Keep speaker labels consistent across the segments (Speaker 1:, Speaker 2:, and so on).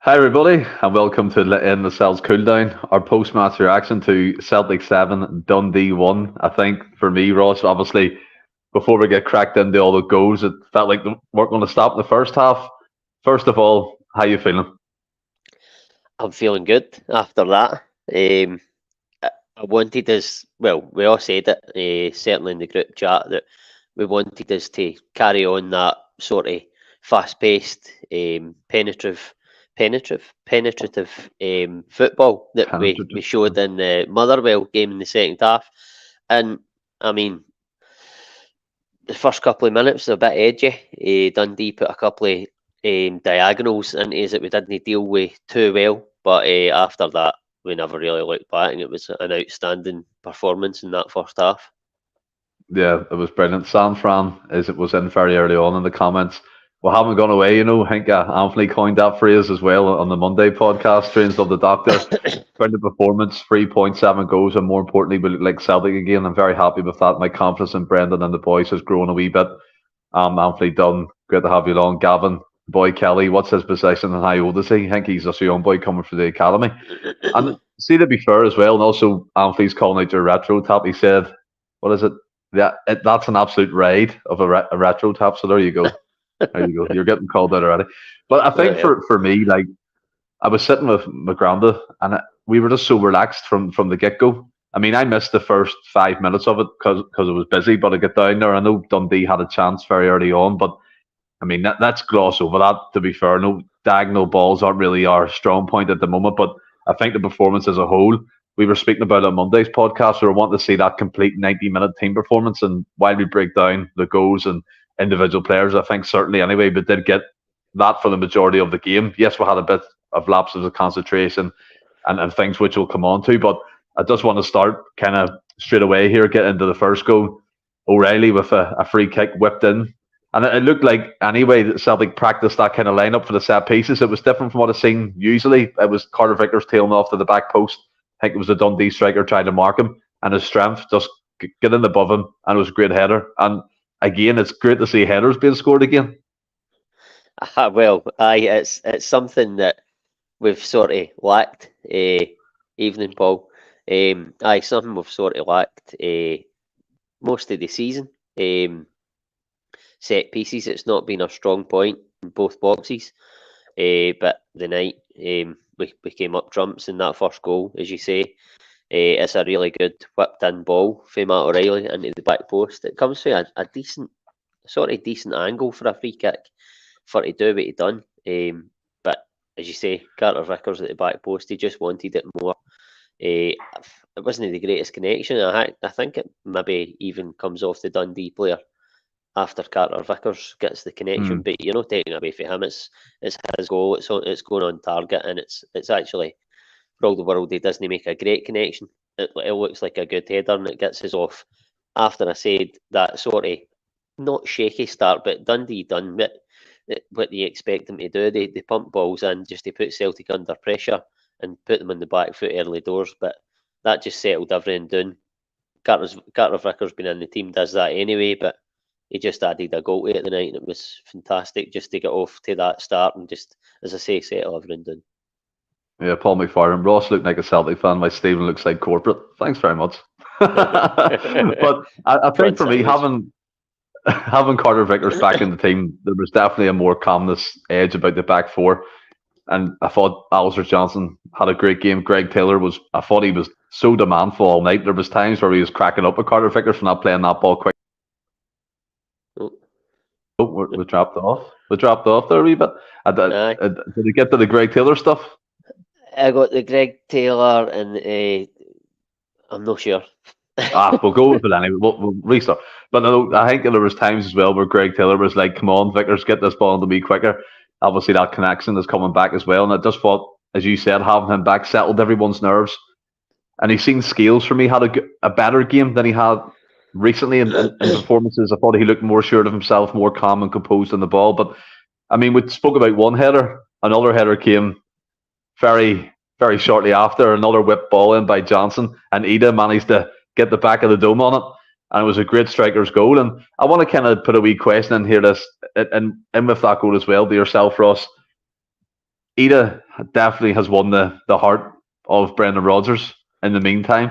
Speaker 1: Hi everybody, and welcome to Endless Celts Cooldown, our post-match reaction to Celtic 7, Dundee 1. I think for me, Ross, obviously, before we get cracked into all the goals, it felt like we weren't going to stop in the first half. First of all, how you feeling?
Speaker 2: I'm feeling good after that. I wanted us, well, we all said it, certainly in the group chat, that we wanted us to carry on that sort of fast-paced, penetrative football that we showed in the Motherwell game in the second half. And, I mean, the first couple of minutes were a bit edgy. Dundee put a couple of diagonals into us that we didn't deal with too well. But after that, we never really looked back, and it was an outstanding performance in that first half.
Speaker 1: Yeah, it was brilliant. San Fran, as it was in very early on in the comments, we haven't gone away, I think Anthony coined that phrase as well on the Monday podcast, Trains of the Doctor. Brilliant performance, 3.7 goals, and more importantly, we look like Celtic again. I'm very happy with that. My confidence in Brendan and the boys has grown a wee bit. Anthony Dunn, great to have you along. Gavin, boy Kelly, what's his position and how old is he? I think he's just a young boy coming from the academy. And see, to be fair as well, and also Anthony's calling out your retro tap. He said, what is it? Yeah, that's an absolute raid of a retro tap. So there you go. There you go. You're getting called out already. But I think for me, like, I was sitting with Magranda and we were just so relaxed from the get-go. I mean, I missed the first 5 minutes of it because it was busy, but I got down there. I know Dundee had a chance very early on, but I mean, let's gloss over that, to be fair. No, diagonal balls aren't really our strong point at the moment, but I think the performance as a whole, we were speaking about it on Monday's podcast, we were wanting to see that complete 90-minute team performance, and while we break down the goals and individual players, I think certainly anyway, we did get that for the majority of the game. Yes, we had a bit of lapses of concentration and things which we'll come on to, but I just want to start kind of straight away here, get into the first goal. O'Reilly with a free kick whipped in. And it looked like, anyway, that Celtic practiced that kind of lineup for the set pieces. It was different from what I've seen usually. It was Carter Vickers tailing off to the back post. I think it was the Dundee striker trying to mark him, and his strength just get in above him, and it was a great header. And again, it's great to see headers being scored again.
Speaker 2: It's something that we've sort of lacked. Evening, Paul. Something we've sort of lacked most of the season. Set pieces, it's not been a strong point in both boxes. But the night we came up trumps in that first goal, as you say. It's a really good whipped in ball from Matt O'Reilly into the back post. It comes from a decent angle for a free kick for to do what he done. But as you say, Carter Vickers at the back post, he just wanted it more. It wasn't the greatest connection. I think it maybe even comes off the Dundee player after Carter Vickers gets the connection, but you're not taking it away from him. It's his goal. It's going on target, and it's actually, for all the world, he doesn't make a great connection. It looks like a good header, and it gets us off. After I said that sort of not shaky start, but Dundee done what they expect them to do. They pump balls in just to put Celtic under pressure and put them on the back foot early doors, but that just settled everything down. Carter Vickers being in the team does that anyway, but he just added a goal to it tonight, and it was fantastic just to get off to that start and just, as I say, settle everything down.
Speaker 1: Yeah, Paul McFarlane. Ross looked like a Celtic fan. My Stephen looks like corporate. Thanks very much. But I think for me, having Carter Vickers back in the team, there was definitely a more calmness edge about the back four. And I thought Alistair Johnson had a great game. Greg Taylor I thought he was so demandful all night. There was times where he was cracking up with Carter Vickers for not playing that ball quick. We dropped off. We dropped off there a wee bit. Did we get to the Greg Taylor stuff?
Speaker 2: I got the Greg Taylor, and I'm not sure.
Speaker 1: We'll go with it anyway. We'll restart. But no, I think there was times as well where Greg Taylor was like, "Come on, Vickers, get this ball into me quicker." Obviously, that connection is coming back as well. And I just thought, as you said, having him back settled everyone's nerves. And he's seen Scales for me had a better game than he had recently in performances. I thought he looked more sure of himself, more calm and composed on the ball. But I mean, we spoke about one header. Another header came very, very shortly after. Another whip ball in by Johnson, and Ida managed to get the back of the dome on it. And it was a great striker's goal. And I want to kind of put a wee question in here, and with that goal as well, to yourself, Ross. Ida definitely has won the heart of Brendan Rodgers. In the meantime,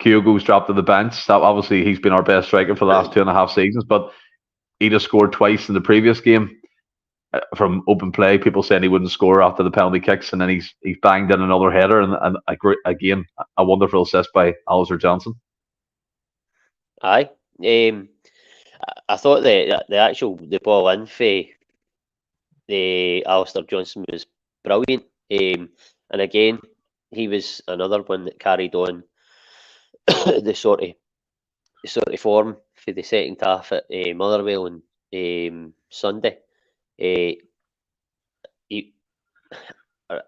Speaker 1: Kyogo's dropped to the bench. That obviously he's been our best striker for the last 2.5 seasons, but Ida scored twice in the previous game from open play. People saying he wouldn't score after the penalty kicks, and then he's banged in another header, and again a wonderful assist by Alistair Johnson.
Speaker 2: Aye, I thought the ball in for the Alistair Johnson was brilliant, and again he was another one that carried on the sort of form for the second half at Motherwell on Sunday. I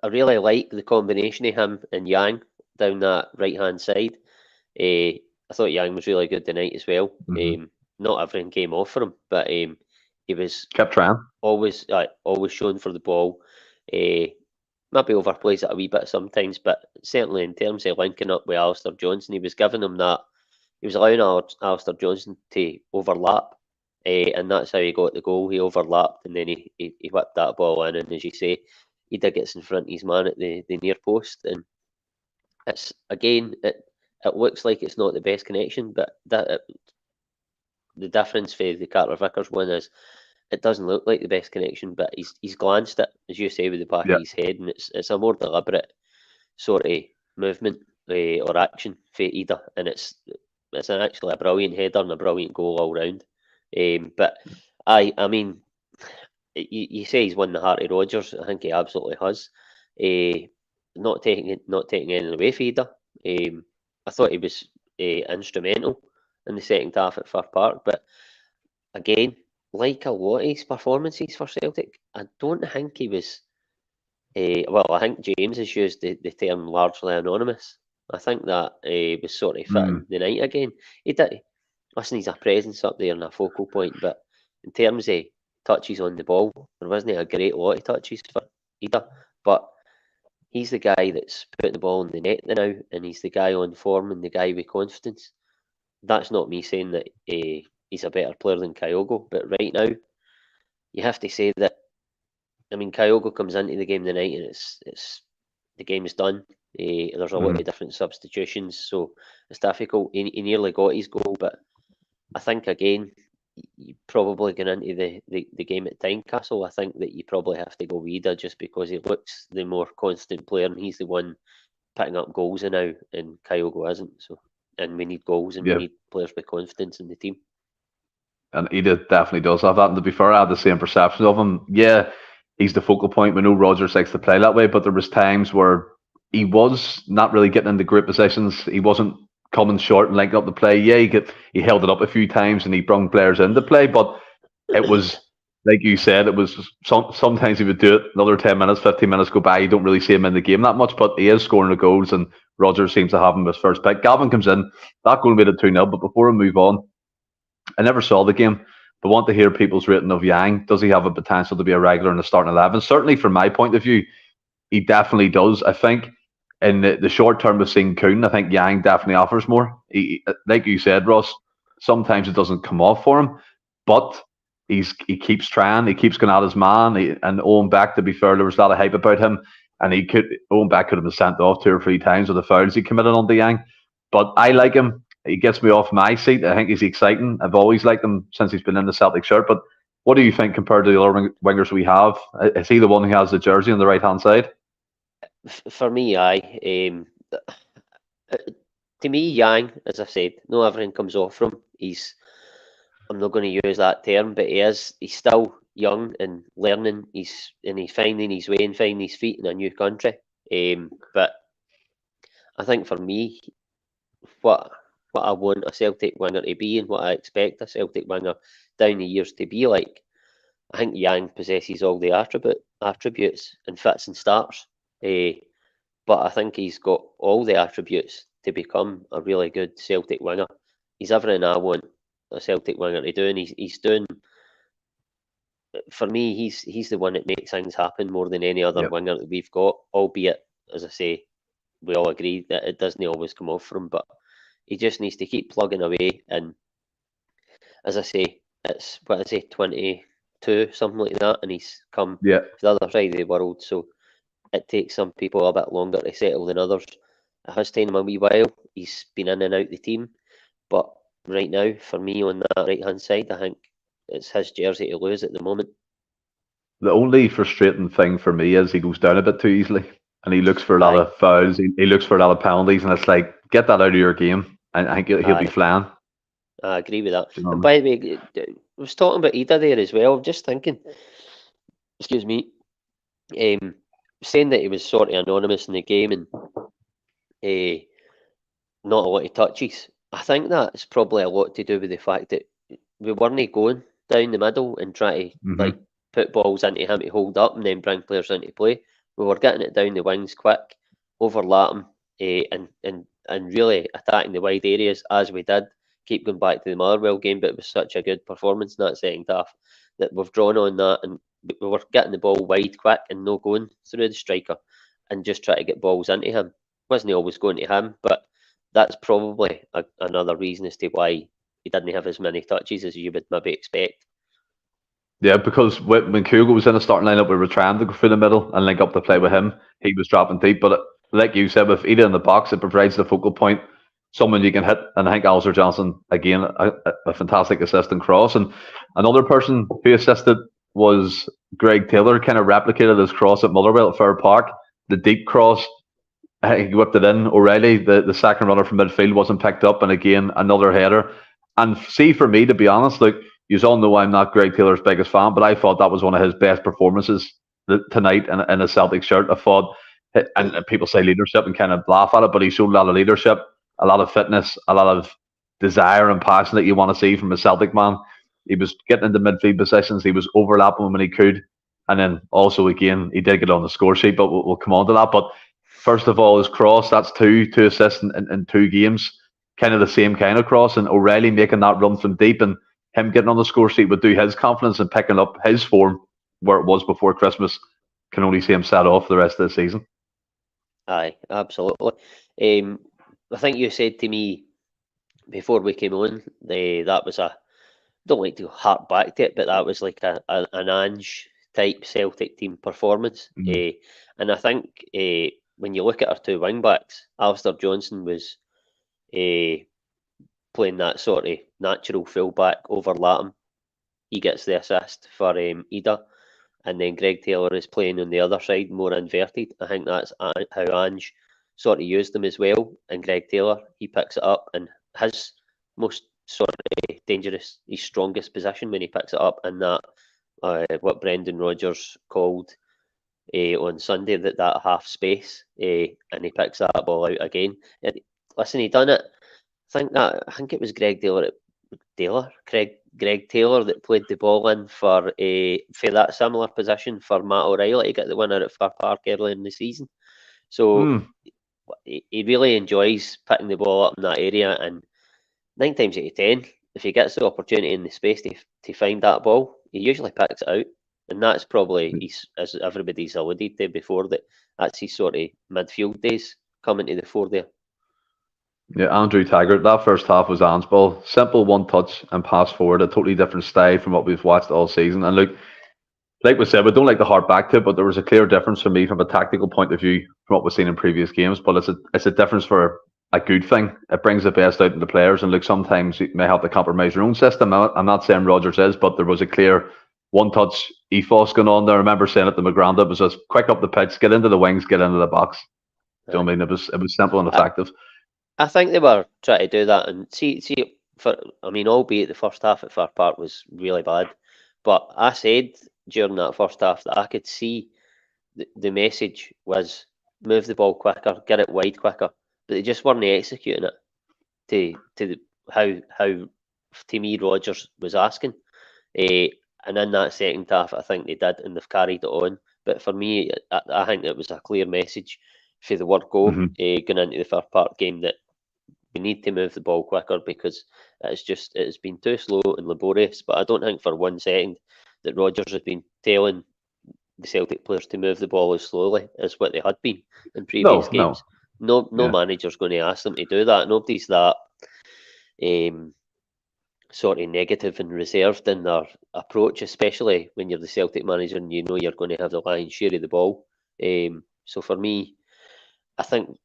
Speaker 2: really like the combination of him and Yang down that right hand side. I thought Yang was really good tonight as well.
Speaker 1: Mm-hmm.
Speaker 2: Not everything came off for him, but he was
Speaker 1: kept trying.
Speaker 2: Always shown for the ball. Maybe overplays it a wee bit sometimes, but certainly in terms of linking up with Alistair Johnson, he was giving him that. He was allowing Alistair Johnson to overlap, and that's how he got the goal. He overlapped, and then he whipped that ball in, and as you say, he did get in front of his man at the near post, and it's again it looks like it's not the best connection, but the difference for the Carter Vickers one is it doesn't look like the best connection, but he's glanced it, as you say, with the back of his head, and it's a more deliberate sort of movement or action for Ida, and it's actually a brilliant header and a brilliant goal all round. But I mean, you say he's won the heart of Rodgers. I think he absolutely has. Not taking anything away from Ida. I thought he was instrumental in the second half at Fir Park, but again, like a lot of his performances for Celtic, I don't think he was. I think James has used the term largely anonymous. I think that was sort of fitting the night again. He did. Listen, he's a presence up there and a focal point, but in terms of touches on the ball, there wasn't a great lot of touches for Ida. But he's the guy that's putting the ball in the net now, and he's the guy on form and the guy with confidence. That's not me saying that he's a better player than Kyogo, but right now, you have to say that. I mean, Kyogo comes into the game tonight, and it's the game's done. There's a lot of different substitutions, so it's difficult. He nearly got his goal, but I think again, you probably going into the game at Tynecastle, I think that you probably have to go with Ida just because he looks the more constant player, and he's the one picking up goals now, and Kyogo isn't. So, and we need goals, and we need players with confidence in the team.
Speaker 1: And Ida definitely does have that. And to be fair, I had the same perception of him. Yeah, he's the focal point. We know Rodgers likes to play that way, but there was times where he was not really getting into great positions. He wasn't coming short and linking up the play. Yeah, he held it up a few times and he brought players into play, but it was like you said, it was sometimes he would do it. Another 10 minutes, 15 minutes go by, you don't really see him in the game that much, but he is scoring the goals, and Rodgers seems to have him as first pick. Gavin comes in, that goal made it 2-0, but before we move on, I never saw the game, but want to hear people's rating of Yang. Does he have a potential to be a regular in the starting 11? Certainly from my point of view, he definitely does. I think in the short term of seeing Kuhn, I think Yang definitely offers more. He, like you said, Ross, sometimes it doesn't come off for him, but he keeps trying. He keeps going at his man. And Owen Beck, to be fair, there was a lot of hype about him, and Owen Beck could have been sent off 2 or 3 times with the fouls he committed on the Yang. But I like him. He gets me off my seat. I think he's exciting. I've always liked him since he's been in the Celtic shirt. But what do you think compared to the other wingers we have? Is he the one who has the jersey on the right-hand side?
Speaker 2: For me, to me, Yang, as I said, no everything comes off from him. I'm not going to use that term, but he's still young and learning. He's finding his way and finding his feet in a new country. But I think for me, what I want a Celtic winger to be and what I expect a Celtic winger down the years to be like, I think Yang possesses all the attributes and fits and starts. But I think he's got all the attributes to become a really good Celtic winger. He's everything I want a Celtic winger to do, and he's doing. For me, he's the one that makes things happen more than any other winger that we've got. Albeit, as I say, we all agree that it doesn't always come off for him, but he just needs to keep plugging away. And as I say, it's 22, something like that, and he's come to the other side of the world. So it takes some people a bit longer to settle than others. It has taken him a wee while. He's been in and out the team, but right now, for me on that right hand side, I think it's his jersey to lose at the moment.
Speaker 1: The only frustrating thing for me is he goes down a bit too easily, and he looks for a lot
Speaker 2: Aye,
Speaker 1: of fouls. He looks for a lot of penalties, and it's like, get that out of your game, and I think he'll be
Speaker 2: aye,
Speaker 1: flying.
Speaker 2: I agree with that.
Speaker 1: Do you know
Speaker 2: And
Speaker 1: what I
Speaker 2: by the way, I was talking about Ida there as well. Just thinking, excuse me, um, saying that he was sort of anonymous in the game and not a lot of touches. I think that's probably a lot to do with the fact that we weren't going down the middle and try to
Speaker 1: mean?
Speaker 2: like put balls into him to hold up and then bring players into play. We were getting it down the wings quick, overlapping, and really attacking the wide areas as we did. Keep going back to the Motherwell game, but it was such a good performance in that second half that we've drawn on that, and we were getting the ball wide quick and no going through the striker, and just try to get balls into him. Wasn't always going to him, but that's probably another reason as to why he didn't have as many touches as you would maybe expect.
Speaker 1: Yeah, because when Kugel was in the starting lineup, we were trying to go through the middle and link up the play with him. He was dropping deep, but like you said, with Ida in the box, it provides the focal point, someone you can hit. And I think Alistair Johnson, again, a fantastic assist and cross. And another person who assisted was Greg Taylor, kind of replicated his cross at Motherwell at Fair Park, the deep cross. He whipped it in. O'Reilly, the second runner from midfield, wasn't picked up. And again, another header. And see, for me, to be honest, like, you all know I'm not Greg Taylor's biggest fan, but I thought that was one of his best performances tonight in a Celtic shirt. I thought, and people say leadership and kind of laugh at it, but he showed a lot of leadership, a lot of fitness, a lot of desire and passion that you want to see from a Celtic man. He was getting into midfield positions, he was overlapping when he could, and then also again he did get on the score sheet, but we'll come on to that. But first of all, his cross, that's two assists in 2 games, kind of the same kind of cross, and O'Reilly making that run from deep and him getting on the score sheet would do his confidence and picking up his form where it was before Christmas. Can only see him set off the rest of the season.
Speaker 2: Aye, absolutely. I think you said to me before we came on, that was a, don't like to hark back to it, but that was like an Ange type Celtic team performance.
Speaker 1: Mm-hmm.
Speaker 2: And I think when you look at our two wing backs, Alistair Johnson was playing that sort of natural fullback, overlapping. He gets the assist for Ida, and then Greg Taylor is playing on the other side, more inverted. I think that's how Ange sort of used them as well. And Greg Taylor, he picks it up, and his most sort of dangerous, his strongest position when he picks it up, and that what Brendan Rodgers called on Sunday, that half space, and he picks that ball out again. And listen, he done it. I think it was Greg Taylor that played the ball in for that similar position for Matt O'Reilly to get the winner at Fir Park early in the season. So he really enjoys picking the ball up in that area, and 9 times out of 10, if he gets the opportunity in the space to find that ball, he usually picks it out. And that's probably, as everybody's alluded to before, that's his sort of midfield days coming to the fore there.
Speaker 1: Yeah, Andrew Taggart, that first half was Ange's ball. Simple one touch and pass forward, a totally different style from what we've watched all season. And look, like we said, we don't like to harp back to it, but there was a clear difference for me from a tactical point of view from what we've seen in previous games. But it's a difference for a good thing. It brings the best out in the players. And look, sometimes you may have to compromise your own system. I'm not saying Rodgers is, but there was a clear one-touch ethos going on there. I remember saying it to McGranda, it was just quick up the pitch, get into the wings, get into the box. Do you know what I mean? It was simple and effective.
Speaker 2: I think they were trying to do that, and albeit the first half at Fir Park was really bad, but I said during that first half that I could see the message was move the ball quicker, get it wide quicker, but they just weren't executing it to how to me Rodgers was asking. And in that second half, I think they did, and they've carried it on. But for me, I think it was a clear message for the word go going into the Fir Park game that we need to move the ball quicker because it's been too slow and laborious. But I don't think for 1 second that Rodgers has been telling the Celtic players to move the ball as slowly as what they had been in previous games. No manager's going to ask them to do that. Nobody's that sort of negative and reserved in their approach, especially when you're the Celtic manager and you know you're going to have the lion's share of the ball. So for me, I think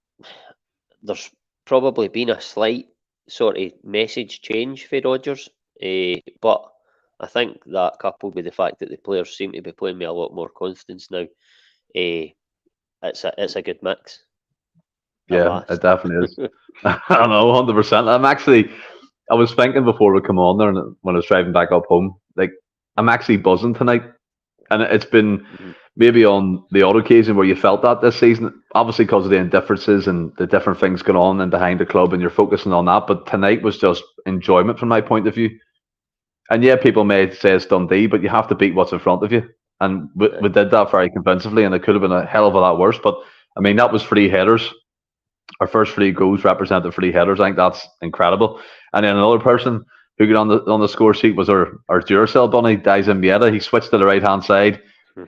Speaker 2: there's probably been a slight sort of message change for Rodgers, but I think that coupled with the fact that the players seem to be playing with a lot more confidence now, it's a good mix.
Speaker 1: Yeah, it definitely is. I know, 100%. I was thinking before we come on there, and when I was driving back up home, like, I'm actually buzzing tonight. And it's been maybe on the odd occasion where you felt that this season, obviously because of the indifferences and the different things going on and behind the club, and you're focusing on that. But tonight was just enjoyment from my point of view. And yeah, people may say it's Dundee, but you have to beat what's in front of you. And we did that very convincingly, and it could have been a hell of a lot worse. But I mean, that was 3 headers. Our first 3 goals represented 3 headers. I think that's incredible. And then another person who got on the score sheet was our Duracell bunny, Dyson Mieta. He switched to the right hand side.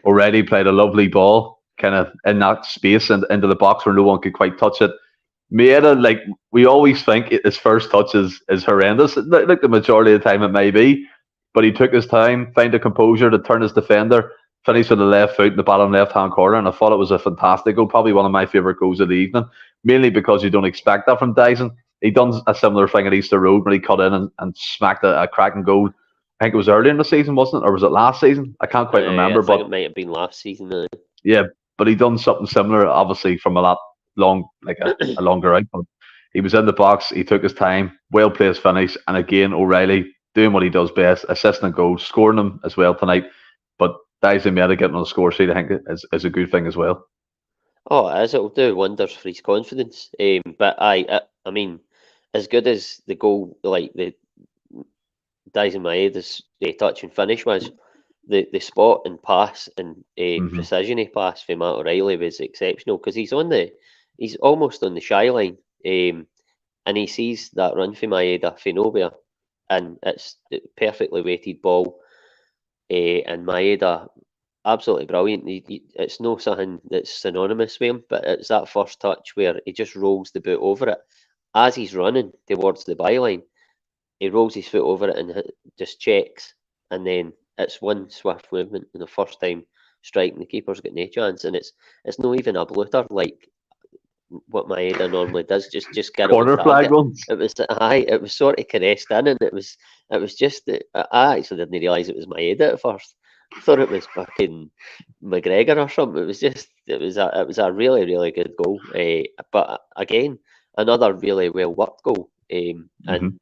Speaker 1: Already played a lovely ball, kind of in that space and into the box where no one could quite touch it. Mieta, like, we always think his first touch is horrendous. Like the majority of the time it may be, but he took his time, found a composure to turn his defender, finished with the left foot in the bottom left hand corner, and I thought it was a fantastic goal, probably one of my favourite goals of the evening, mainly because you don't expect that from Dyson. He done a similar thing at Easter Road when he cut in and smacked a cracking goal. I think it was early in the season, wasn't it? Or was it last season? I can't quite remember.
Speaker 2: I think it might have been last season.
Speaker 1: Yeah, but he done something similar, obviously from a lot long, like a longer out. But he was in the box. He took his time. Well placed finish. And again, O'Reilly doing what he does best, assisting goals, scoring them as well tonight. But Dyson Mieta getting on the score sheet, I think, is a good thing as well.
Speaker 2: Oh, it is. It'll do wonders for his confidence. But I mean, as good as the goal, like the Dyson Maeda's touch and finish was, the spot and pass and precision he pass for Matt O'Reilly was exceptional, because he's almost on the shy line, and he sees that run for Maeda for nowhere, and it's the perfectly weighted ball, and Maeda absolutely brilliant. It's no something that's synonymous with him, but it's that first touch where he just rolls the boot over it as he's running towards the byline. He rolls his foot over it and just checks, and then it's one swift movement, and the first time striking, the keeper's got no chance, and it's not even a bloater like what Maeda normally does. Just get
Speaker 1: corner flag ones.
Speaker 2: It was sort of caressed in, and it was just I actually didn't realise it was Maeda at first. I thought it was fucking McGregor or something. It was a really, really good goal. But again, another really well worked goal. And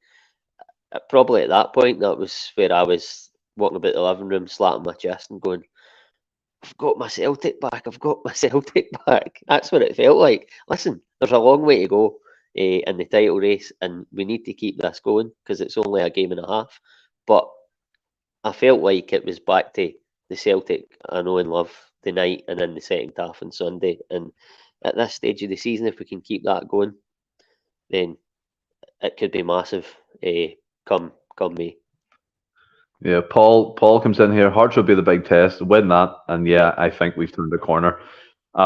Speaker 2: probably at that point, that was where I was walking about the living room, slapping my chest and going, I've got my Celtic back. I've got my Celtic back. That's what it felt like. Listen, there's a long way to go in the title race, and we need to keep this going because it's only a game and a half. But I felt like it was back to the Celtic I know and love tonight and in the second half on Sunday. And at this stage of the season, if we can keep that going, then it could be massive come May.
Speaker 1: Yeah, Paul comes in here. Hearts would be the big test. Win that, and yeah, I think we've turned the corner.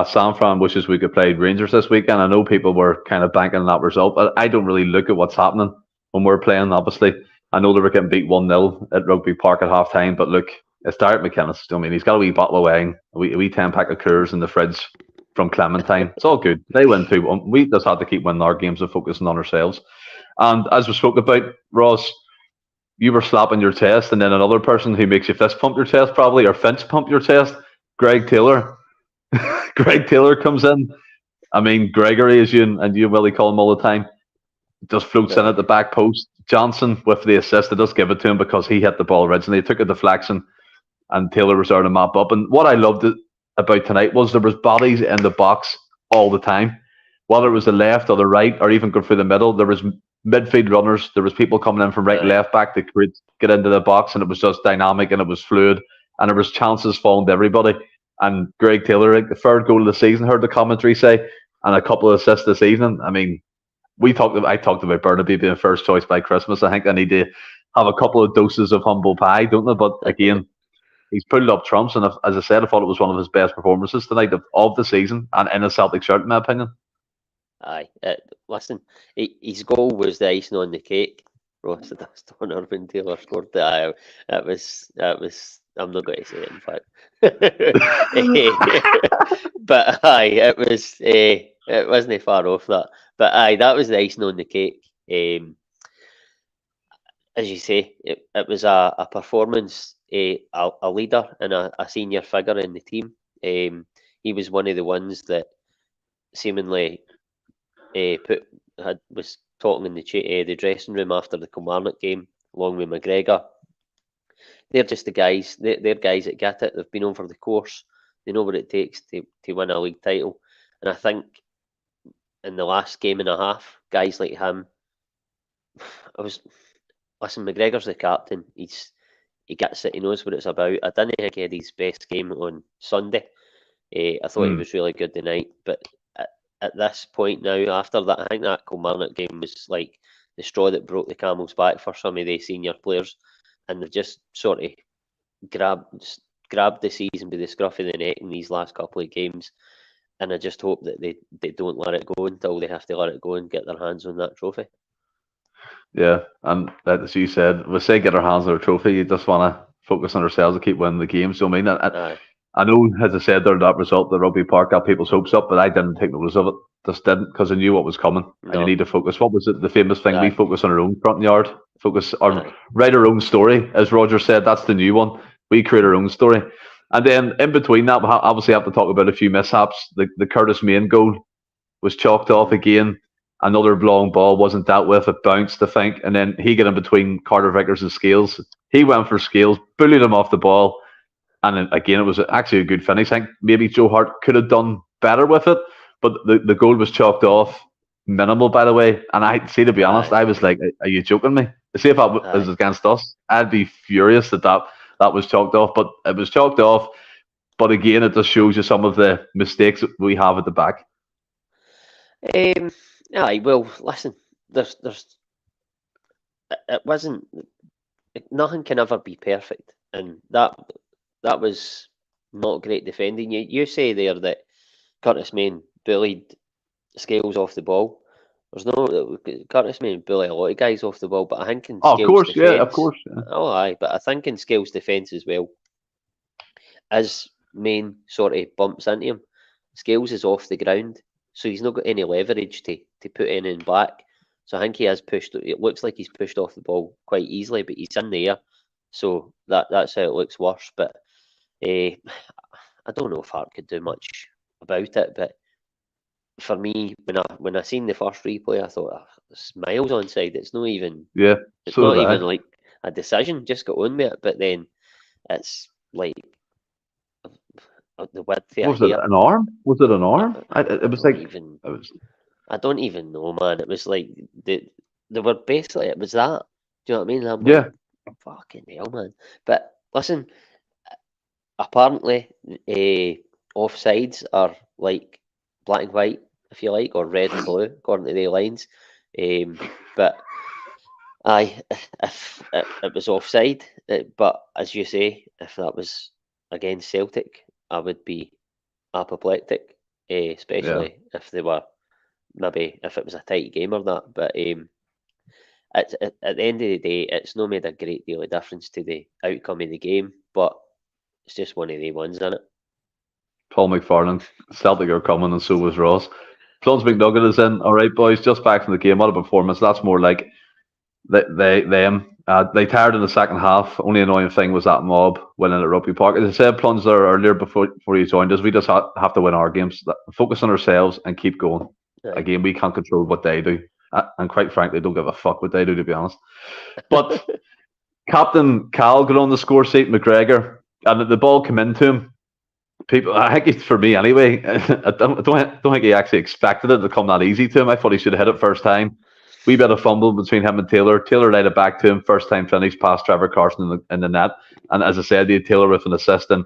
Speaker 1: San Fran wishes we could play Rangers this weekend. I know people were kind of banking on that result, but I don't really look at what's happening when we're playing. Obviously, I know they were getting beat 1-0 at Rugby Park at half time, but look, it's Derek McInnes. I mean, he's got a wee bottle of wine, a wee 10-pack of Coors in the fridge from Clementine. It's all good. They win 2-1. We just have to keep winning our games and focusing on ourselves. And as we spoke about, Ross, you were slapping your chest, and then another person who makes you fist pump your chest, probably, or fence pump your chest, Greg Taylor. Greg Taylor comes in. I mean, Gregory, as you and you Willie call him all the time, just floats in at the back post. Johnson with the assist, they just give it to him because he hit the ball originally. He took a deflection, and Taylor was there to mop up. And what I loved about tonight was there was bodies in the box all the time, whether it was the left or the right or even go through the middle. There was midfield runners. There was people coming in from right and left back that could get into the box, and it was just dynamic and it was fluid, and there was chances falling to everybody. And Greg Taylor, like the third goal of the season, heard the commentary say, and a couple of assists this evening. I mean, I talked about Burnaby being first choice by Christmas. I think I need to have a couple of doses of humble pie, don't I? But again, he's pulled up trumps, and as I said, I thought it was one of his best performances tonight of the season, and in a Celtic shirt, in my opinion.
Speaker 2: Aye, listen, his goal was the icing on the cake. Ross, that's Don Irvin Taylor scored that. It was I'm not going to say it, in fact. But aye, it wasn't far off that. But aye, that was the icing on the cake. As you say, it was a performance, a leader and a senior figure in the team. He was one of the ones that seemingly was talking in the dressing room after the Kilmarnock game, along with McGregor. They're just the guys. They're guys that get it. They've been over the course. They know what it takes to win a league title. And I think in the last game and a half, guys like him, listen, McGregor's the captain. He gets it. He knows what it's about. I didn't think he had his best game on Sunday. I thought he was really good tonight. But at this point now, after that, I think that Kilmarnock game was like the straw that broke the camel's back for some of the senior players. And they've just sort of grabbed the season by the scruff of the neck in these last couple of games. And I just hope that they don't let it go until they have to let it go and get their hands on that trophy.
Speaker 1: Yeah, and as you said, we say get our hands on a trophy. You just want to focus on ourselves and keep winning the game. So I mean, I know, as I said there, that result, the Rugby Park, got people's hopes up, but I didn't take notice of it. Just didn't, because I knew what was coming. No. And you need to focus. What was it? The famous thing, we focus on our own front yard. Focus on write our own story, as Roger said. That's the new one. We create our own story. And then in between that, we obviously have to talk about a few mishaps. The Curtis Main goal was chalked off again. Another long ball wasn't dealt with. It bounced, I think. And then he got in between Carter Vickers and Scales. He went for Scales, bullied him off the ball. And then, again, it was actually a good finish. I think maybe Joe Hart could have done better with it. But the goal was chalked off. Minimal, by the way. And to be honest, I was like, are you joking me? See if that was against us, I'd be furious that was chalked off. But it was chalked off. But again, it just shows you some of the mistakes that we have at the back.
Speaker 2: Aye, well, listen, it wasn't, nothing can ever be perfect, and that was not great defending. You say there that Curtis Main bullied Scales off the ball. There's no Curtis Main bully a lot of guys off the ball, but I think in Scales'
Speaker 1: of course,
Speaker 2: defense,
Speaker 1: yeah, of course. Yeah.
Speaker 2: Oh, aye, but I think in Scales' defense as well, as Main sort of bumps into him, Scales is off the ground. So he's not got any leverage to put in back. So I think he has pushed. It looks like he's pushed off the ball quite easily, but he's in the air. So that's how it looks worse. But I don't know if Hart could do much about it. But for me, when I seen the first replay, I thought, it's miles onside. It's not even.
Speaker 1: Yeah.
Speaker 2: It's not even like a decision. Just got on with it. But then it's like. The width
Speaker 1: was it an arm? Was it an arm? It was like
Speaker 2: I don't even know, man. It was like they were basically. It was that. Do you know what I mean? I'm
Speaker 1: yeah.
Speaker 2: Like, fucking hell, man. But listen, apparently, offsides are like black and white, if you like, or red and blue, according to the lines. But if it was offside, but as you say, if that was against Celtic, I would be apoplectic, especially if they were maybe if it was a tight game or that. But at the end of the day, it's not made a great deal of difference to the outcome of the game. But it's just one of the ones, isn't it?
Speaker 1: Paul McFarland, Celtic are coming, and so was Ross. Floods McNugget is in. All right, boys, just back from the game. What a performance! That's more like they tired in the second half. Only annoying thing was that mob winning at Rugby Park. As I said, Plunge there earlier before you joined us, we just have to win our games. Focus on ourselves and keep going. Yeah. Again, we can't control what they do. And quite frankly, don't give a fuck what they do, to be honest. But Captain Cal got on the score sheet, McGregor, and the ball came into him. People, I think it's for me anyway. I don't think he actually expected it to come that easy to him. I thought he should have hit it first time. Wee bit of fumble between him and Taylor. Taylor laid it back to him. First time finish past Trevor Carson in the net. And as I said, the Taylor with an assist. And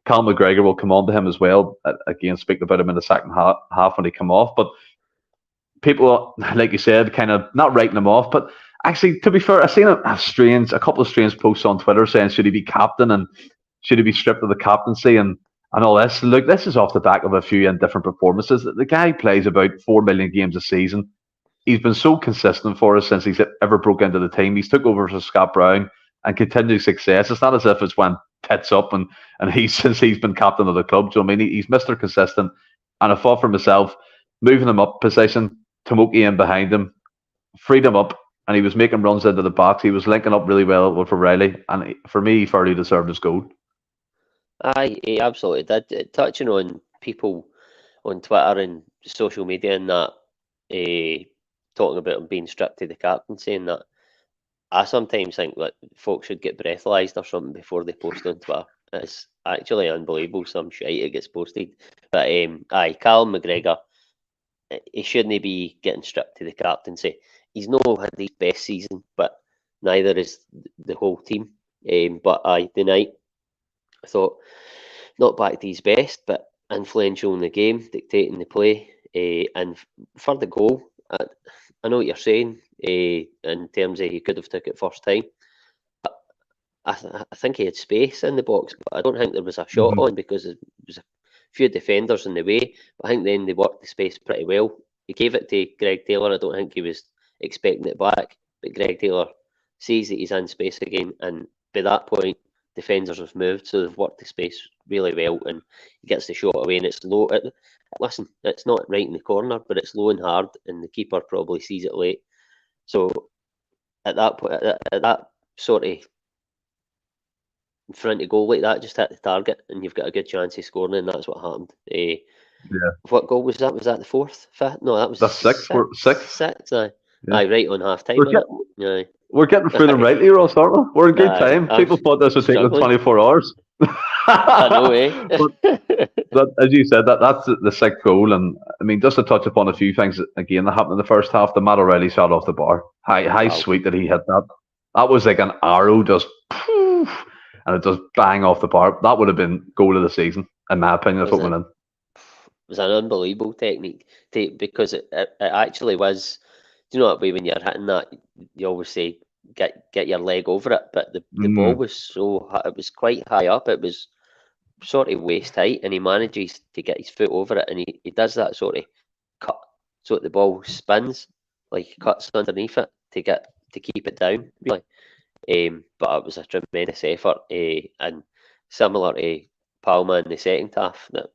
Speaker 1: Cal McGregor will come on to him as well. Again, speak about him in the second half when he come off. But people, like you said, kind of not writing him off. But actually, to be fair, I've seen a couple of strange posts on Twitter saying, should he be captain and should he be stripped of the captaincy and all this. Look, this is off the back of a few different performances. The guy plays about 4 million games a season. He's been so consistent for us since he's ever broke into the team. He's took over for Scott Brown and continued success. It's not as if it's went tits up, and since he's been captain of the club. So I mean, he's Mr. Consistent, and I thought for myself, moving him up position, Tomoki in behind him, freed him up, and he was making runs into the box. He was linking up really well with O'Reilly, and for me, he fairly deserved his goal.
Speaker 2: Aye, he absolutely did. Touching on people on Twitter and social media and that, talking about him being stripped to the captaincy and that, I sometimes think that folks should get breathalyzed or something before they post on Twitter. It's actually unbelievable, some shite that gets posted. But aye, Callum McGregor, he shouldn't be getting stripped to the captaincy. He's not had his best season, but neither is the whole team. But aye, the night, I thought, not back to his best, but influential in the game, dictating the play. And for the goal, I know what you're saying, in terms of he could have took it first time. But I think he had space in the box, but I don't think there was a shot on because there was a few defenders in the way. But I think then they worked the space pretty well. He gave it to Greg Taylor. I don't think he was expecting it back, but Greg Taylor sees that he's in space again, and by that point, defenders have moved, so they've worked the space really well, and he gets the shot away, and it's low. Listen, it's not right in the corner, but it's low and hard, and the keeper probably sees it late. So at that point, at that sort of in front of goal like that, just hit the target, and you've got a good chance of scoring, and that's what happened. What goal was that? Was that the fourth? Fifth? No, that was
Speaker 1: the sixth.
Speaker 2: Sixth. Aye.
Speaker 1: Yeah.
Speaker 2: Aye, right on half time.
Speaker 1: We're getting through them rightly, Ross, aren't we? We're in good time. People thought this would take them 24 hours.
Speaker 2: I know, eh?
Speaker 1: but as you said, that's the sixth goal. And I mean, just to touch upon a few things again that happened in the first half, the Matt O'Reilly shot off the bar. How sweet that he hit that. That was like an arrow, just poof, and it just bang off the bar. That would have been goal of the season, in my opinion. That's what went in.
Speaker 2: It was an unbelievable technique because it actually was. Do you know what way when you're hitting that, you always say get your leg over it, but the ball was it was quite high up. It was sort of waist height, and he manages to get his foot over it, and he does that sort of cut so that the ball spins, like he cuts underneath it to keep it down, really. But it was a tremendous effort, and similar to Palma in the second half, that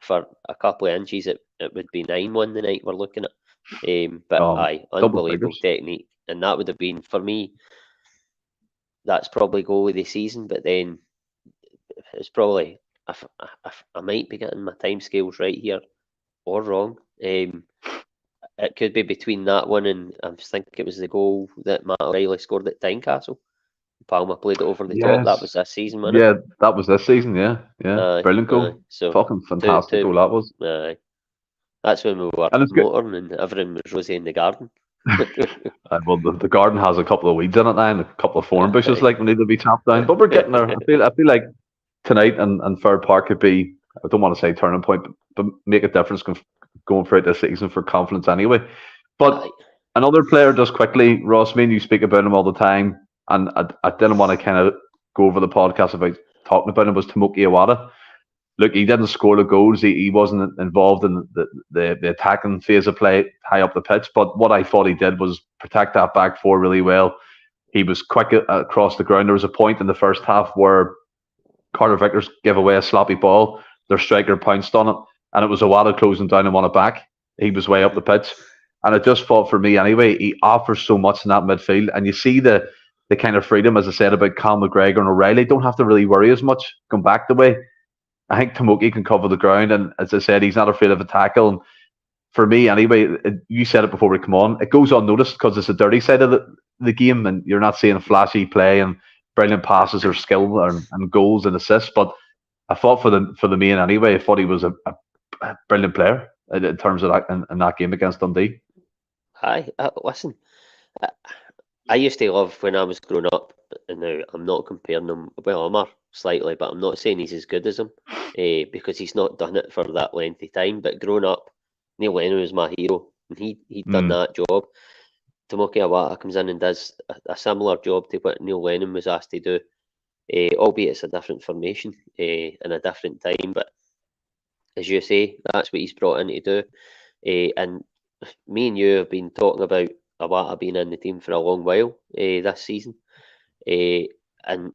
Speaker 2: for a couple of inches it would be 9-1 the night we're looking at. But unbelievable technique, and that would have been, for me, that's probably goal of the season. But then it's probably, I might be getting my timescales right here or wrong. It could be between that one and I think it was the goal that Matt O'Reilly scored at Tynecastle. Palma played it over the top. That was this season, wasn't it?
Speaker 1: That was this season. Yeah. Brilliant goal. So fucking fantastic goal that was.
Speaker 2: That's when we were motoring and everyone was rosy in the garden.
Speaker 1: Well, the garden has a couple of weeds in it now and a couple of thorn bushes we need to be chopped down. But we're getting there. I feel like tonight and Fair Park could be, I don't want to say turning point, but make a difference going throughout this season for confidence anyway. But another player, just quickly, Ross, me and you speak about him all the time, and I didn't want to kind of go over the podcast about talking about him, was Tomoki Iwata. Look, he didn't score the goals. He wasn't involved in the attacking phase of play high up the pitch. But what I thought he did was protect that back four really well. He was quick across the ground. There was a point in the first half where Carter Vickers gave away a sloppy ball. Their striker pounced on it, and it was Iwata closing down and won it back. He was way up the pitch. And it just thought, for me anyway, he offers so much in that midfield. And you see the kind of freedom, as I said, about Cal McGregor and O'Reilly. Don't have to really worry as much going back the way. I think Tomoki can cover the ground, and as I said, he's not afraid of a tackle. And for me, anyway, you said it before we come on, it goes unnoticed because it's a dirty side of the game, and you're not seeing flashy play and brilliant passes or skill and goals and assists. But I thought for the main anyway, I thought he was a brilliant player in terms of that in that game against Dundee.
Speaker 2: Hi, listen, I used to love when I was growing up, and now I'm not comparing him. Well, I'm slightly, but I'm not saying he's as good as him, because he's not done it for that length of time. But growing up, Neil Lennon was my hero, and he'd done that job. Tomoki Iwata comes in and does a similar job to what Neil Lennon was asked to do, albeit it's a different formation and a different time. But as you say, that's what he's brought in to do. And me and you have been talking about Iwata being in the team for a long while this season. And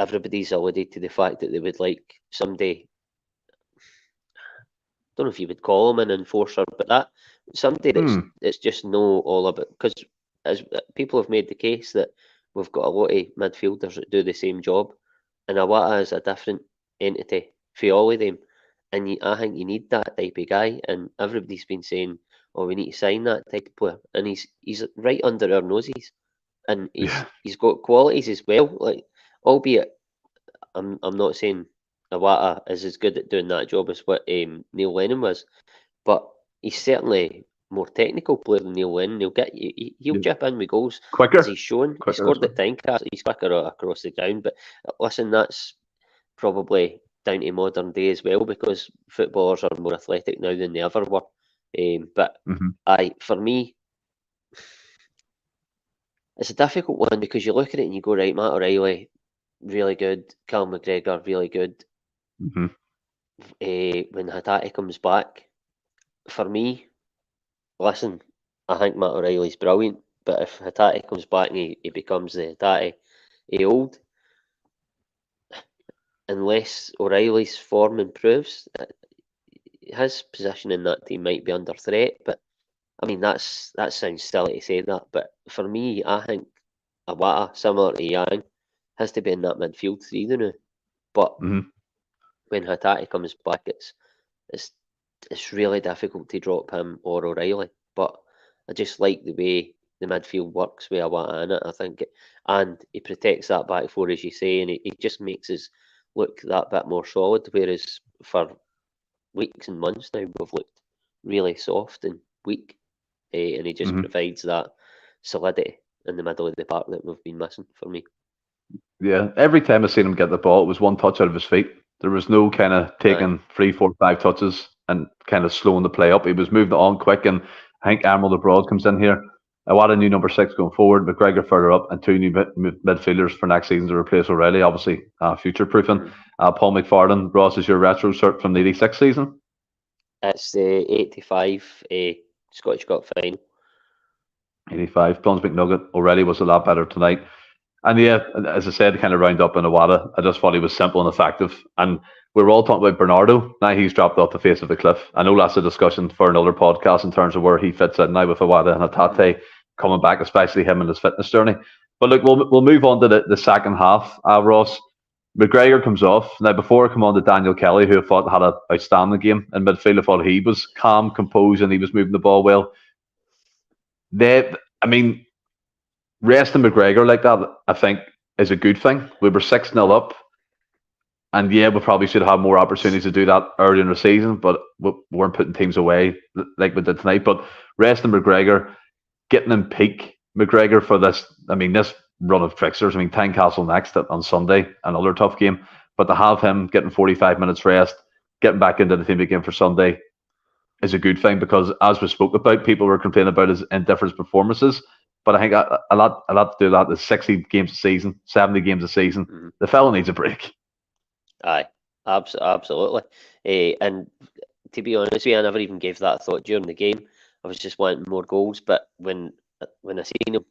Speaker 2: everybody's alluded to the fact that they would like somebody. Don't know if you would call him an enforcer, but that somebody that's just know all about, because as people have made the case that we've got a lot of midfielders that do the same job, and Awata is a different entity for all of them, and I think you need that type of guy, and everybody's been saying, "Oh, we need to sign that type of player," and he's right under our noses, and he's got qualities as well. Like, albeit I'm not saying Awata is as good at doing that job as what Neil Lennon was, but he's certainly more technical player than Neil Lennon. He'll chip in with goals
Speaker 1: quicker,
Speaker 2: as he's shown. He scored at Tynecastle. He's quicker across the ground. But listen, that's probably down to modern day as well, because footballers are more athletic now than they ever were. But for me, it's a difficult one, because you look at it and you go, right, Matt O'Reilly, really good. Cal McGregor, really good. When Hatate comes back, for me, listen, I think Matt O'Reilly's brilliant, but if Hatate comes back and he becomes the Hatate old, unless O'Reilly's form improves, his position in that team might be under threat. But I mean, that sounds silly to say that, but for me, I think Awata, similar to Yang, has to be in that midfield three now. But when Hatate comes back, it's really difficult to drop him or O'Reilly. But I just like the way the midfield works with Awata in it. I think, and he protects that back four, as you say, and he just makes us look that bit more solid. Whereas for weeks and months now, we've looked really soft and weak, and he just provides that solidity in the middle of the park that we've been missing for me.
Speaker 1: Yeah, every time I seen him get the ball, it was one touch out of his feet. There was no kind of taking 3, 4, 5 touches and kind of slowing the play up. He was moving it on quick, and I think Emerald Abroad comes in here. I want a new number 6 going forward, McGregor further up, and 2 new midfielders for next season to replace O'Reilly, obviously future-proofing. Paul McFarlane, Ross, is your retro shirt from the 86 season?
Speaker 2: It's the 85 Scottish Cup final.
Speaker 1: 85. Plums McNugget already was a lot better tonight. And yeah, as I said, kind of round up in Awata, I just thought he was simple and effective. And we were all talking about Bernardo. Now he's dropped off the face of the cliff. I know that's a discussion for another podcast in terms of where he fits in now with Awata and Hatate coming back, especially him and his fitness journey. But look, we'll move on to the second half. Ross, McGregor comes off. Now, before I come on to Daniel Kelly, who I thought had an outstanding game in midfield, I thought he was calm, composed, and he was moving the ball well. Resting McGregor like that, I think, is a good thing. We were 6-0 up. And yeah, we probably should have more opportunities to do that early in the season, but we weren't putting teams away like we did tonight. But resting McGregor, getting him peak McGregor for this run of fixtures. Tynecastle next on Sunday, another tough game. But to have him getting 45 minutes rest, getting back into the team again for Sunday is a good thing, because as we spoke about, people were complaining about his indifferent performances. But I think a lot to do that. There's 60 games a season, 70 games a season. The fella needs a break.
Speaker 2: Aye, absolutely. And to be honest with you, I never even gave that a thought during the game. I was just wanting more goals. But when I seen him,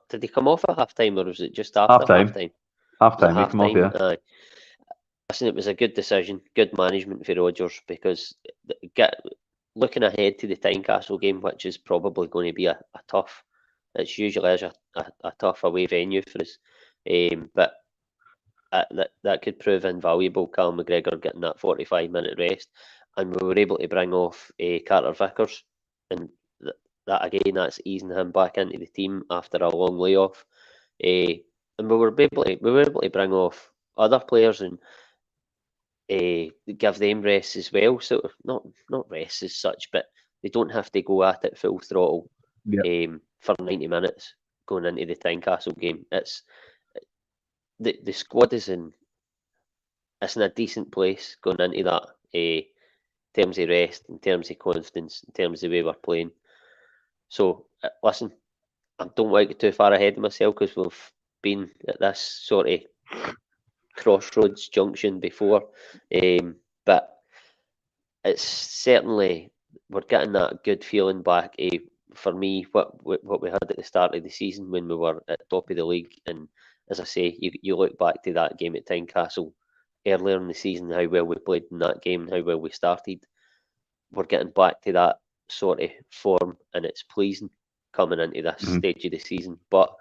Speaker 2: did he come off at half time, or was it just after half time?
Speaker 1: Half time, he come off, yeah.
Speaker 2: Aye. Listen, it was a good decision, good management for Rodgers, because looking ahead to the Tynecastle game, which is probably going to be a tough. It's usually a tough away venue for us, but that could prove invaluable. Cal McGregor getting that 45-minute rest, and we were able to bring off Carter Vickers, and that again, that's easing him back into the team after a long layoff. And we were able to bring off other players and give them rest as well. So not rest as such, but they don't have to go at it full throttle. For 90 minutes going into the Tynecastle game. It's the squad is in a decent place going into that, in terms of rest, in terms of confidence, in terms of the way we're playing. So listen, I don't want to get too far ahead of myself, because we've been at this sort of crossroads junction before, but it's certainly, we're getting that good feeling back. For me, what we had at the start of the season when we were at top of the league and as I say, you look back to that game at Tynecastle earlier in the season, how well we played in that game and how well we started. We're getting back to that sort of form, and it's pleasing coming into this stage of the season. But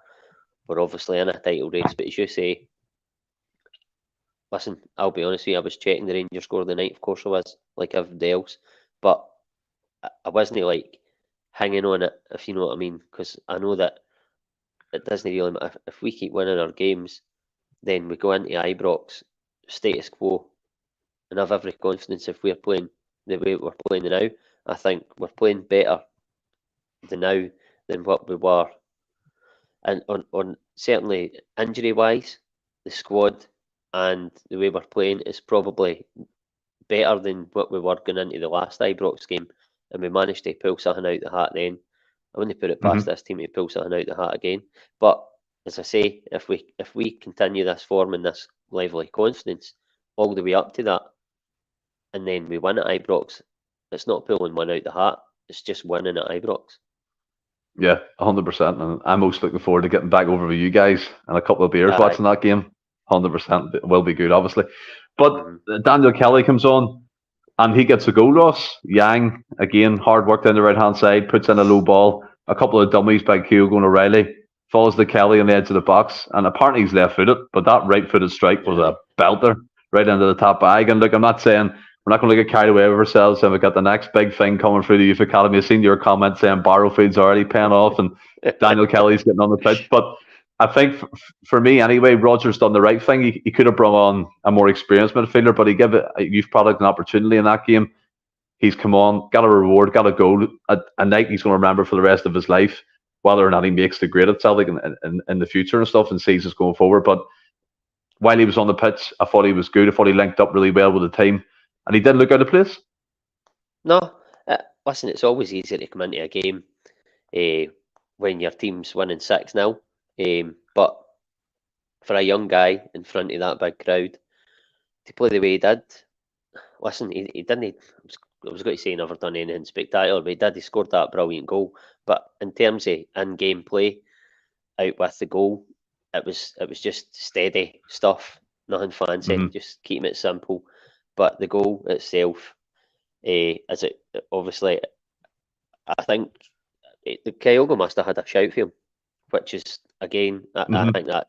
Speaker 2: we're obviously in a title race. But as you say, listen, I'll be honest with you, I was checking the Rangers score the night, of course I was, like everybody else. But I wasn't like hanging on it, if you know what I mean, because I know that it doesn't really matter. If we keep winning our games, then we go into Ibrox, status quo, and have every confidence if we're playing the way we're playing now. I think we're playing better now than what we were. And on certainly injury-wise, the squad and the way we're playing is probably better than what we were going into the last Ibrox game, and we managed to pull something out the hat then. I wouldn't put it past this team to pull something out the hat again. But as I say, if we continue this form and this lively confidence all the way up to that, and then we win at Ibrox, it's not pulling one out the hat, it's just winning at Ibrox.
Speaker 1: Yeah, 100%. And I'm most looking forward to getting back over with you guys and a couple of beers watching that game. 100%. It will be good, obviously. But Daniel Kelly comes on and he gets a goal, Ross. Yang, again, hard work down the right-hand side, puts in a low ball. A couple of dummies by Kyogo and O'Reilly. Falls to Kelly on the edge of the box. And apparently he's left-footed, but that right-footed strike was a belter right into the top bag. And look, I'm not saying we're not going to get carried away with ourselves and we've got the next big thing coming through the Youth Academy. I've seen your comment saying Barrowfield's already paying off and Daniel Kelly's getting on the pitch. But I think for me anyway, Roger's done the right thing. He could have brought on a more experienced midfielder, but he gave a youth product an opportunity in that game. He's come on, got a reward, got a goal, a night he's going to remember for the rest of his life, whether or not he makes the grade at Celtic in the future and stuff and seasons going forward. But while he was on the pitch, I thought he was good. I thought he linked up really well with the team. And he did look out of place.
Speaker 2: No, listen, it's always easier to come into a game when your team's winning 6-0. But for a young guy in front of that big crowd to play the way he did, listen, he didn't. I was going to say he never done anything spectacular, but he did. He scored that brilliant goal. But in terms of in-game play, out with the goal, it was just steady stuff, nothing fancy, just keeping it simple. But the goal itself, as it obviously, I think the Kyogo must have had a shout for him, which is again, I think that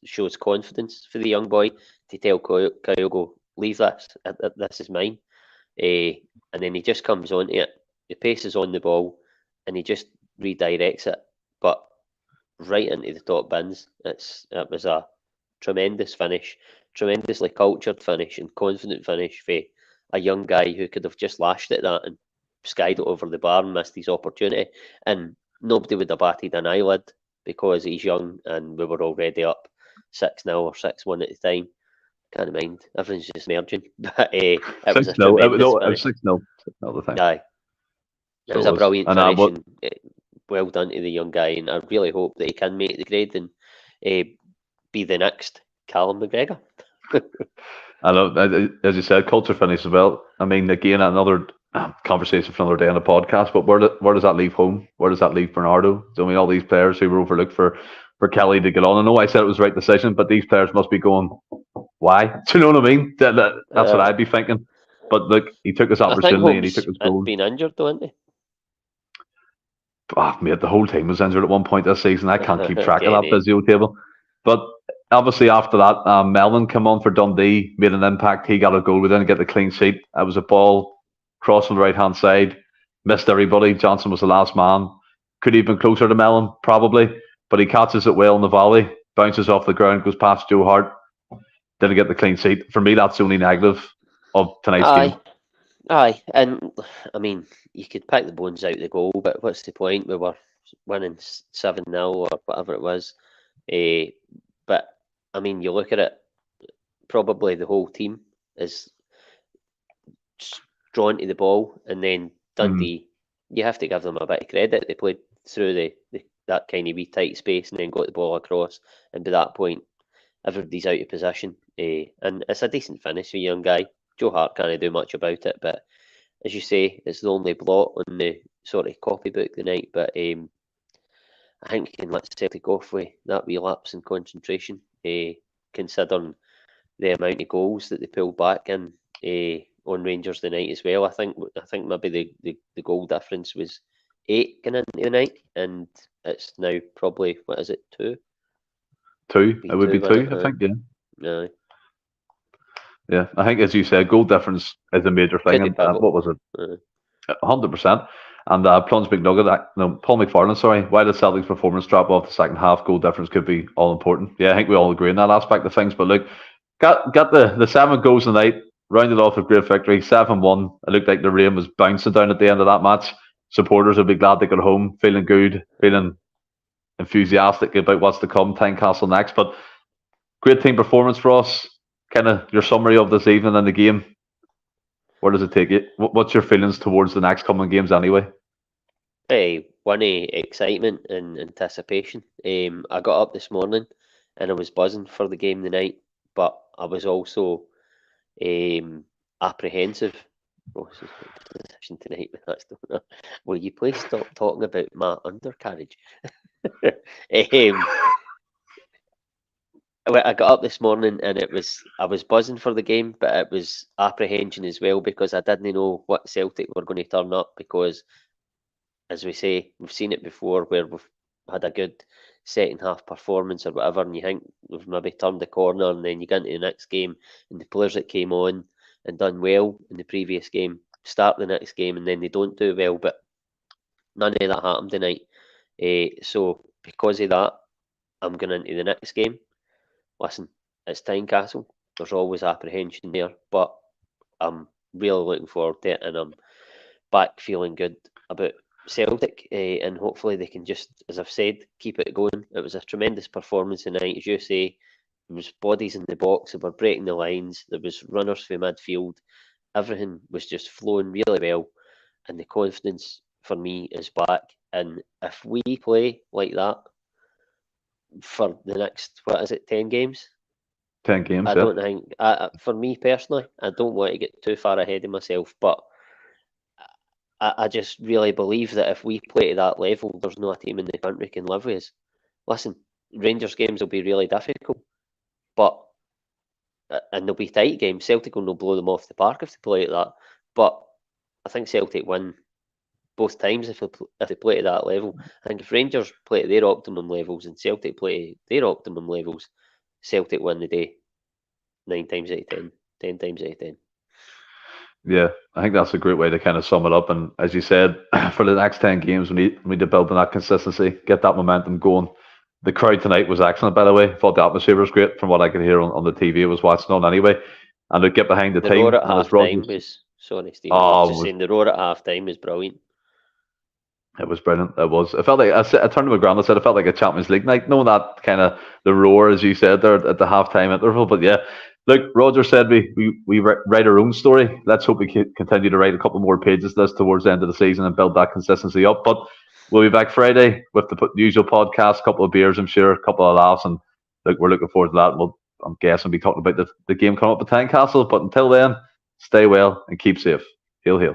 Speaker 2: shows confidence for the young boy to tell Kyogo, leave this, this is mine. And then he just comes onto it, the pace is on the ball, and he just redirects it, but right into the top bins. It was a tremendous finish, tremendously cultured finish and confident finish for a young guy who could have just lashed at that and skied it over the bar and missed his opportunity. And nobody would have batted an eyelid because he's young and we were already up 6-0 or 6-1 at the time. Can't mind. Everything's just merging. But it was a tremendous finish.
Speaker 1: It was 6-0 the time.
Speaker 2: Aye. It was a brilliant finish and well done to the young guy, and I really hope that he can make the grade and be the next Callum McGregor.
Speaker 1: I know, as you said, culture finish as well. I mean, again, another conversation for another day on the podcast, but where does that leave home? Where does that leave Bernardo? I mean, all these players who were overlooked for Kelly to get on. I know I said it was the right decision, but these players must be going, why? Do you know what I mean? That's what I'd be thinking. But look, he took his opportunity and he took his goal.
Speaker 2: Been injured, though, hasn't he?
Speaker 1: Mate, the whole team was injured at one point this season. I can't keep track of that physio table. But obviously after that, Melvin came on for Dundee, made an impact. He got a goal. We didn't get the clean sheet. It was a ball crossing the right-hand side. Missed everybody. Johnson was the last man. Could have been closer to Melvin, probably. But he catches it well in the volley. Bounces off the ground, goes past Joe Hart. Didn't get the clean sheet. For me, that's the only negative of tonight's game.
Speaker 2: Aye, and I mean, you could pick the bones out of the goal, but what's the point? We were winning 7-0 or whatever it was. But, I mean, you look at it, probably the whole team is drawn to the ball, and then Dundee, you have to give them a bit of credit. They played through that kind of wee tight space and then got the ball across, and by that point, everybody's out of position. And it's a decent finish for a young guy. Joe Hart can't do much about it, but as you say, it's the only blot on the sort of copybook tonight. But I think you can let Celtic off with that wee lapse in concentration, considering the amount of goals that they pulled back in on Rangers the night as well. I think maybe the goal difference was 8 going into the night, and it's now probably, what is it, 2?
Speaker 1: 2. It would be 2, I think, yeah.
Speaker 2: No.
Speaker 1: Yeah, I think, as you said, goal difference is a major thing.
Speaker 2: Could be
Speaker 1: And
Speaker 2: pivotal.
Speaker 1: what was it? 100%. And Plunge McNugget, Paul McFarlane, sorry, why did Celtic's performance drop off the second half? Goal difference could be all important. Yeah, I think we all agree in that aspect of things. But look, got the 7 goals tonight, rounded off a great victory, 7-1. It looked like the rain was bouncing down at the end of that match. Supporters will be glad to get home, feeling good, feeling enthusiastic about what's to come, Tynecastle next. But great team performance for us. Kind of your summary of this evening in the game. Where does it take you? What's your feelings towards the next coming games anyway?
Speaker 2: One excitement and anticipation. I got up this morning and I was buzzing for the game tonight, but I was also apprehensive. Oh, this is my position tonight. Will you please stop talking about my undercarriage? I got up this morning and I was buzzing for the game, but it was apprehension as well because I didn't know what Celtic were going to turn up because, as we say, we've seen it before where we've had a good second half performance or whatever, and you think we've maybe turned the corner, and then you get into the next game and the players that came on and done well in the previous game start the next game and then they don't do well, but none of that happened tonight. So because of that, I'm going into the next game. Listen, it's Tynecastle. There's always apprehension there, but I'm really looking forward to it, and I'm back feeling good about Celtic, and hopefully they can just, as I've said, keep it going. It was a tremendous performance tonight, as you say. There was bodies in the box that were breaking the lines. There was runners for midfield. Everything was just flowing really well, and the confidence for me is back. And if we play like that for the next, 10 games?
Speaker 1: 10 games,
Speaker 2: I don't think, for me personally, I don't want to get too far ahead of myself, but I just really believe that if we play to that level, there's no team in the country can live with us. Listen, Rangers games will be really difficult, and they'll be tight games. Celtic will blow them off the park if they play at that, but I think Celtic win both times if they play to that level. I think if Rangers play to their optimum levels and Celtic play to their optimum levels, Celtic win the day 9 times out of 10, 10 times out of 10.
Speaker 1: Yeah, I think that's a great way to kind of sum it up. And as you said, for the next 10 games, we need to build on that consistency, get that momentum going. The crowd tonight was excellent, by the way. I thought the atmosphere was great from what I could hear on the TV I was watching on anyway. And to get behind the team.
Speaker 2: Roar at half time was, sorry, Steve. I was just saying the roar at half time was brilliant.
Speaker 1: It was brilliant. It was. It felt like I turned to my grand and said it felt like a Champions League night. Knowing that kind of the roar, as you said there at the halftime interval. But yeah, look, Roger said we write our own story. Let's hope we can continue to write a couple more pages this towards the end of the season and build that consistency up. But we'll be back Friday with the usual podcast, a couple of beers, I'm sure, a couple of laughs, and look, we're looking forward to that. I'm guessing we'll be talking about the game coming up at Tynecastle. But until then, stay well and keep safe. Hail, hail.